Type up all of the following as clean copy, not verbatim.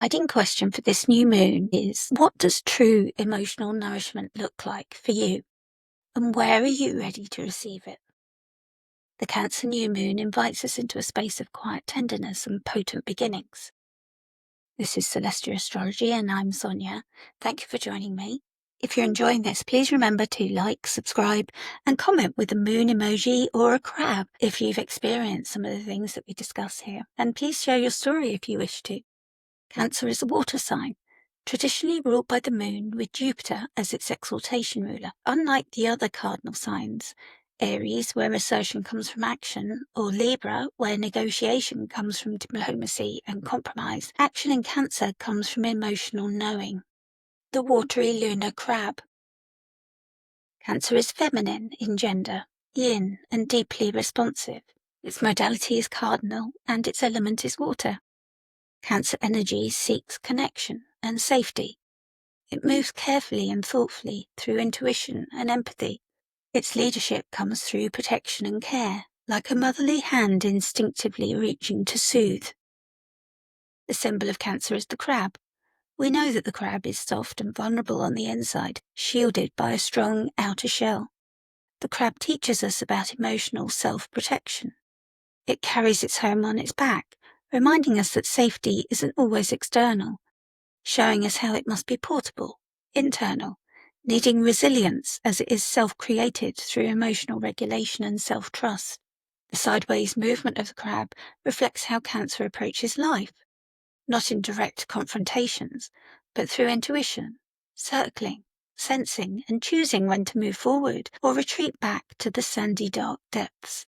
Guiding question for this new moon is, what does true emotional nourishment look like for you? And where are you ready to receive it? The Cancer new moon invites us into a space of quiet tenderness and potent beginnings. This is Celestial Astrology and I'm Sonia. Thank you for joining me. If you're enjoying this, please remember to like, subscribe, and comment with a moon emoji or a crab if you've experienced some of the things that we discuss here. And please share your story if you wish to. Cancer is a water sign, traditionally ruled by the moon with Jupiter as its exaltation ruler. Unlike the other cardinal signs, Aries, where assertion comes from action, or Libra, where negotiation comes from diplomacy and compromise, action in Cancer comes from emotional knowing. The watery lunar crab. Cancer is feminine in gender, yin, and deeply responsive. Its modality is cardinal, and its element is water. Cancer energy seeks connection and safety. It moves carefully and thoughtfully through intuition and empathy. Its leadership comes through protection and care, like a motherly hand instinctively reaching to soothe. The symbol of Cancer is the crab. We know that the crab is soft and vulnerable on the inside, shielded by a strong outer shell. The crab teaches us about emotional self-protection. It carries its home on its back, reminding us that safety isn't always external, showing us how it must be portable, internal, needing resilience as it is self-created through emotional regulation and self-trust. The sideways movement of the crab reflects how Cancer approaches life, not in direct confrontations, but through intuition, circling, sensing, and choosing when to move forward or retreat back to the sandy dark depths.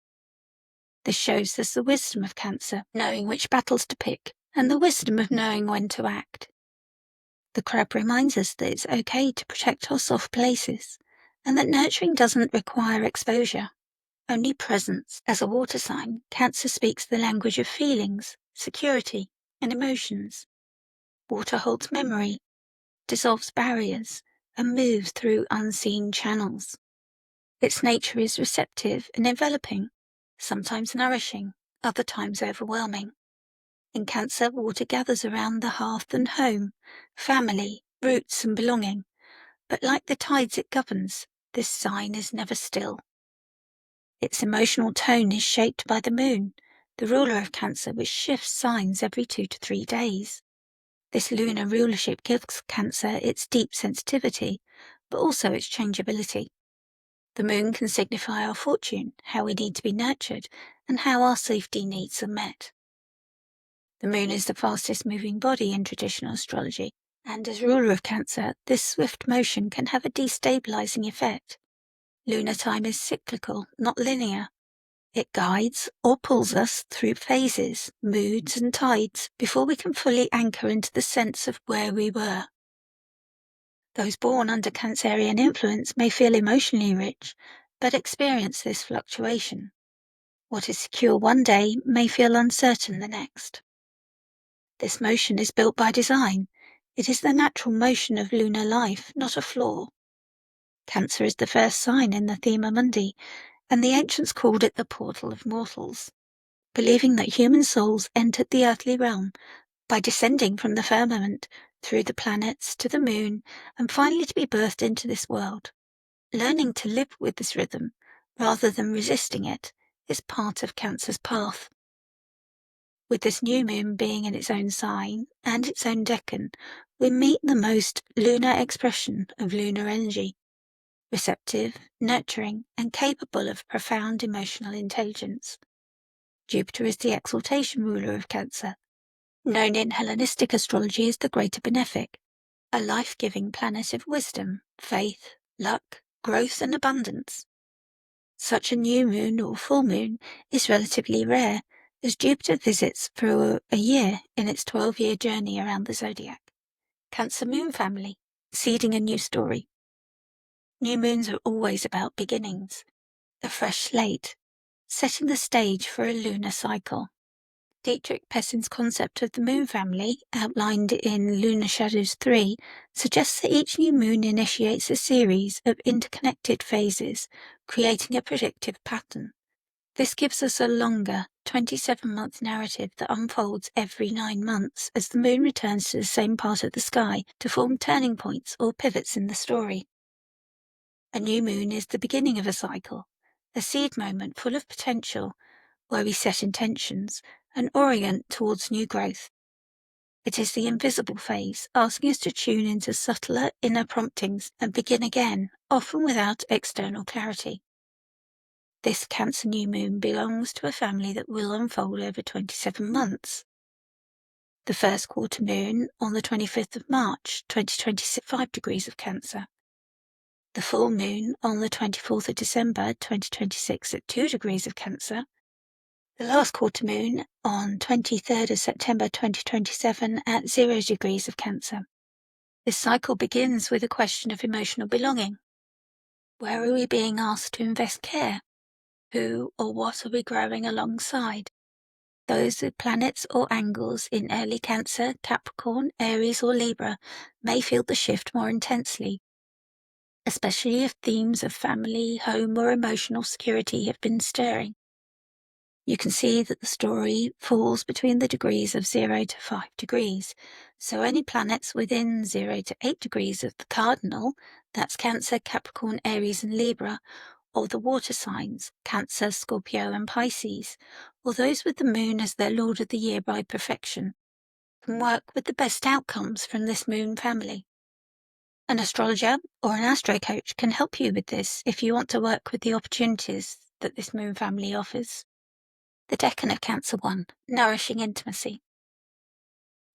This shows us the wisdom of Cancer, knowing which battles to pick, and the wisdom of knowing when to act. The crab reminds us that it's okay to protect our soft places, and that nurturing doesn't require exposure, only presence. As a water sign, Cancer speaks the language of feelings, security, and emotions. Water holds memory, dissolves barriers, and moves through unseen channels. Its nature is receptive and enveloping, sometimes nourishing, other times overwhelming. In Cancer, water gathers around the hearth and home, family, roots and belonging. But like the tides it governs, this sign is never still. Its emotional tone is shaped by the moon, the ruler of Cancer, which shifts signs every 2 to 3 days. This lunar rulership gives Cancer its deep sensitivity, but also its changeability. The moon can signify our fortune, how we need to be nurtured, and how our safety needs are met. The moon is the fastest moving body in traditional astrology, and as ruler of Cancer, this swift motion can have a destabilizing effect. Lunar time is cyclical, not linear. It guides or pulls us through phases, moods, and tides before we can fully anchor into the sense of where we were. Those born under Cancerian influence may feel emotionally rich, but experience this fluctuation. What is secure one day may feel uncertain the next. This motion is built by design. It is the natural motion of lunar life, not a flaw. Cancer is the first sign in the Thema Mundi, and the ancients called it the portal of mortals, believing that human souls entered the earthly realm by descending from the firmament through the planets to the moon and finally to be birthed into this world. Learning to live with this rhythm rather than resisting it is part of Cancer's path. With this new moon being in its own sign and its own decan, we meet the most lunar expression of lunar energy, receptive, nurturing, and capable of profound emotional intelligence. Jupiter is the exaltation ruler of Cancer, known in Hellenistic astrology as the Greater Benefic, a life-giving planet of wisdom, faith, luck, growth, and abundance. Such a new moon or full moon is relatively rare, as Jupiter visits for a year in its 12-year journey around the zodiac. Cancer moon family, seeding a new story. New moons are always about beginnings, a fresh slate, setting the stage for a lunar cycle. Dietrich Pessin's concept of the moon family, outlined in Lunar Shadows 3, suggests that each new moon initiates a series of interconnected phases, creating a predictive pattern. This gives us a longer 27-month narrative that unfolds every 9 months as the moon returns to the same part of the sky to form turning points or pivots in the story. A new moon is the beginning of a cycle, a seed moment full of potential where we set intentions and orient towards new growth. It is the invisible phase, asking us to tune into subtler inner promptings and begin again, often without external clarity. This Cancer new moon belongs to a family that will unfold over 27 months. The first quarter moon on the 25th of March, 2026, 5 degrees of Cancer. The full moon on the 24th of December, 2026 at 2 degrees of Cancer. The last quarter moon on 23rd of September 2027 at 0 degrees of Cancer. This cycle begins with a question of emotional belonging. Where are we being asked to invest care? Who or what are we growing alongside? Those with planets or angles in early Cancer, Capricorn, Aries or Libra may feel the shift more intensely, especially if themes of family, home or emotional security have been stirring. You can see that the story falls between the degrees of 0 to 5 degrees, so any planets within 0 to 8 degrees of the cardinal, that's Cancer, Capricorn, Aries and Libra, or the water signs, Cancer, Scorpio and Pisces, or those with the moon as their lord of the year by perfection, can work with the best outcomes from this moon family. An astrologer or an astro coach can help you with this if you want to work with the opportunities that this moon family offers. The Decan of Cancer 1, Nourishing Intimacy.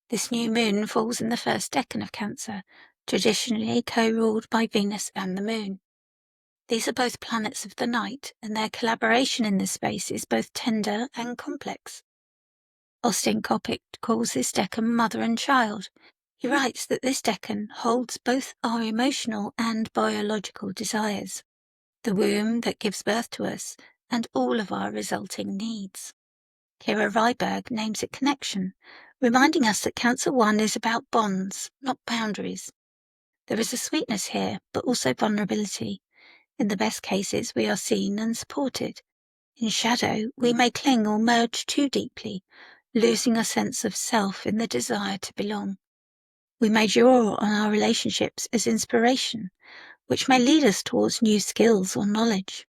This new moon falls in the first decan of Cancer, traditionally co-ruled by Venus and the moon. These are both planets of the night, and their collaboration in this space is both tender and complex. Austin Coppock calls this decan mother and child. He writes that this decan holds both our emotional and biological desires, the womb that gives birth to us, and all of our resulting needs. Kira Ryberg names it connection, reminding us that Cancer 1 is about bonds, not boundaries. There is a sweetness here, but also vulnerability. In the best cases, we are seen and supported. In shadow, we may cling or merge too deeply, losing a sense of self in the desire to belong. We may draw on our relationships as inspiration, which may lead us towards new skills or knowledge.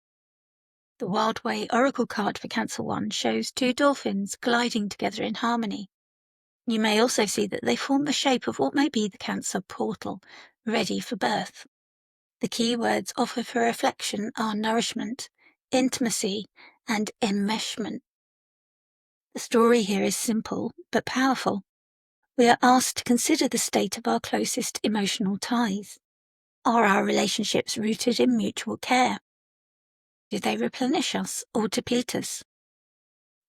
The Wild Way Oracle card for Cancer 1 shows two dolphins gliding together in harmony. You may also see that they form the shape of what may be the Cancer portal, ready for birth. The key words offered for reflection are nourishment, intimacy, and enmeshment. The story here is simple but powerful. We are asked to consider the state of our closest emotional ties. Are our relationships rooted in mutual care? Do they replenish us or deplete us?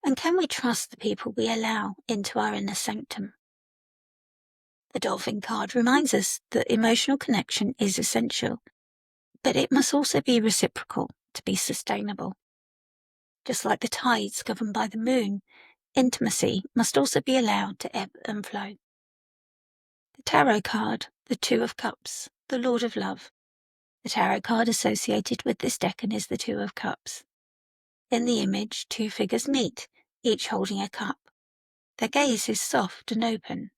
And can we trust the people we allow into our inner sanctum? The Dolphin card reminds us that emotional connection is essential, but it must also be reciprocal to be sustainable. Just like the tides governed by the moon, intimacy must also be allowed to ebb and flow. The Tarot card, the Two of Cups, the Lord of Love. The tarot card associated with this decan is the Two of Cups. In the image, two figures meet, each holding a cup. Their gaze is soft and open.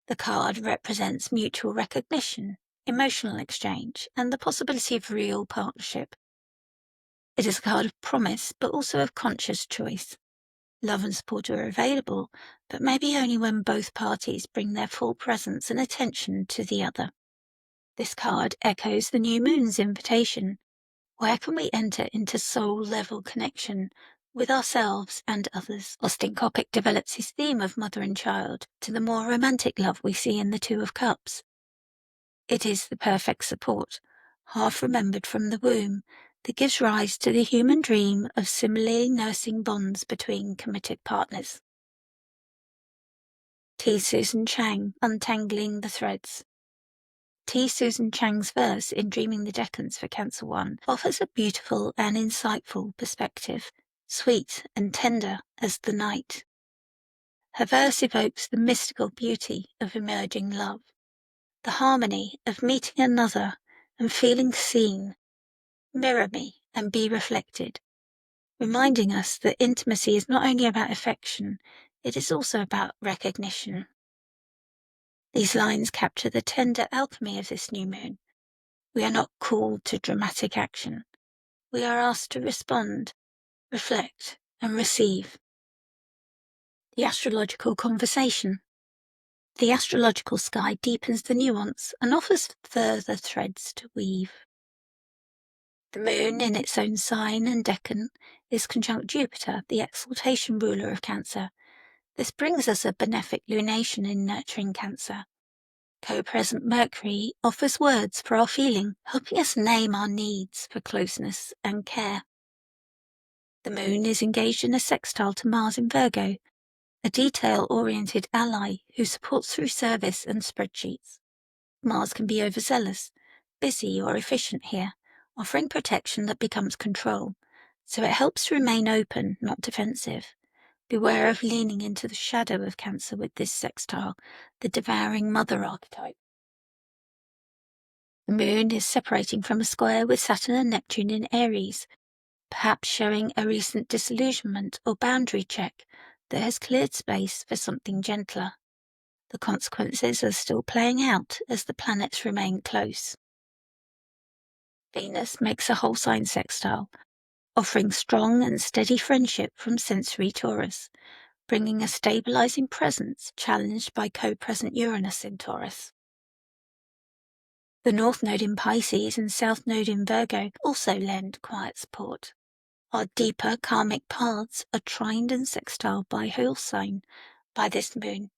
The card represents mutual recognition, emotional exchange, and the possibility of real partnership. It is a card of promise, but also of conscious choice. Love and support are available, but maybe only when both parties bring their full presence and attention to the other. This card echoes the new moon's invitation. Where can we enter into soul-level connection with ourselves and others? Austin Coppock develops his theme of mother and child to the more romantic love we see in the Two of Cups. It is the perfect support, half remembered from the womb, that gives rise to the human dream of similarly nursing bonds between committed partners. T. Susan Chang, Untangling the Threads. T. Susan Chang's verse in Dreaming the Decans for Cancer 1 offers a beautiful and insightful perspective, sweet and tender as the night. Her verse evokes the mystical beauty of emerging love, the harmony of meeting another and feeling seen. Mirror me and be reflected. reminding us that intimacy is not only about affection, it is also about recognition. These lines capture the tender alchemy of this new moon. We are not called to dramatic action. We are asked to respond, reflect, and receive. The astrological conversation. The astrological sky deepens the nuance and offers further threads to weave. The moon, in its own sign and decan, is conjunct Jupiter, the exaltation ruler of Cancer. This brings us a benefic lunation in nurturing Cancer. Co-present Mercury offers words for our feeling, helping us name our needs for closeness and care. The moon is engaged in a sextile to Mars in Virgo, a detail-oriented ally who supports through service and spreadsheets. Mars can be overzealous, busy or efficient here, offering protection that becomes control, so it helps to remain open, not defensive. Beware of leaning into the shadow of Cancer with this sextile, the devouring mother archetype. The moon is separating from a square with Saturn and Neptune in Aries, perhaps showing a recent disillusionment or boundary check that has cleared space for something gentler. The consequences are still playing out as the planets remain close. Venus makes a whole sign sextile, offering strong and steady friendship from sensory Taurus, bringing a stabilizing presence challenged by co-present Uranus in Taurus. The North Node in Pisces and South Node in Virgo also lend quiet support. Our deeper karmic paths are trined and sextile by whole sign by this moon,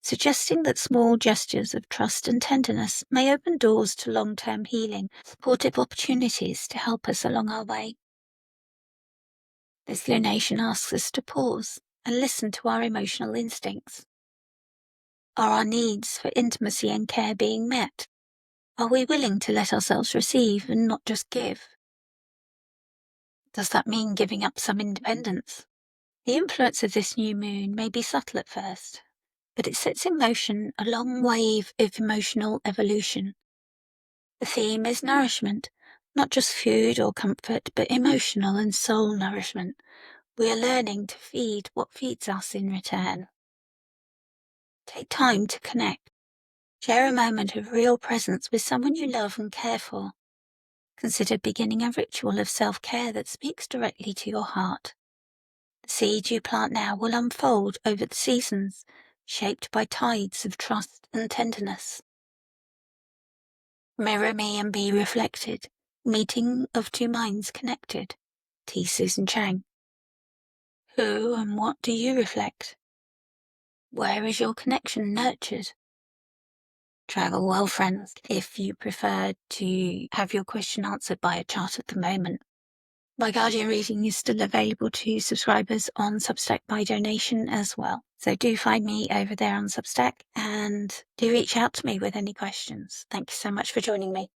suggesting that small gestures of trust and tenderness may open doors to long-term healing, supportive opportunities to help us along our way. This lunation asks us to pause and listen to our emotional instincts. Are our needs for intimacy and care being met? Are we willing to let ourselves receive and not just give? Does that mean giving up some independence? The influence of this new moon may be subtle at first, but it sets in motion a long wave of emotional evolution. The theme is nourishment, not just food or comfort, but emotional and soul nourishment. We are learning to feed what feeds us in return. Take time to connect. Share a moment of real presence with someone you love and care for. Consider beginning a ritual of self-care that speaks directly to your heart. The seed you plant now will unfold over the seasons, shaped by tides of trust and tenderness. Mirror me and be reflected. Meeting of two minds connected. T. Susan Chang. Who and what do you reflect? Where is your connection nurtured? Travel well, friends, if you prefer to have your question answered by a chart at the moment. My Guardian reading is still available to subscribers on Substack by donation as well. So do find me over there on Substack and do reach out to me with any questions. Thank you so much for joining me.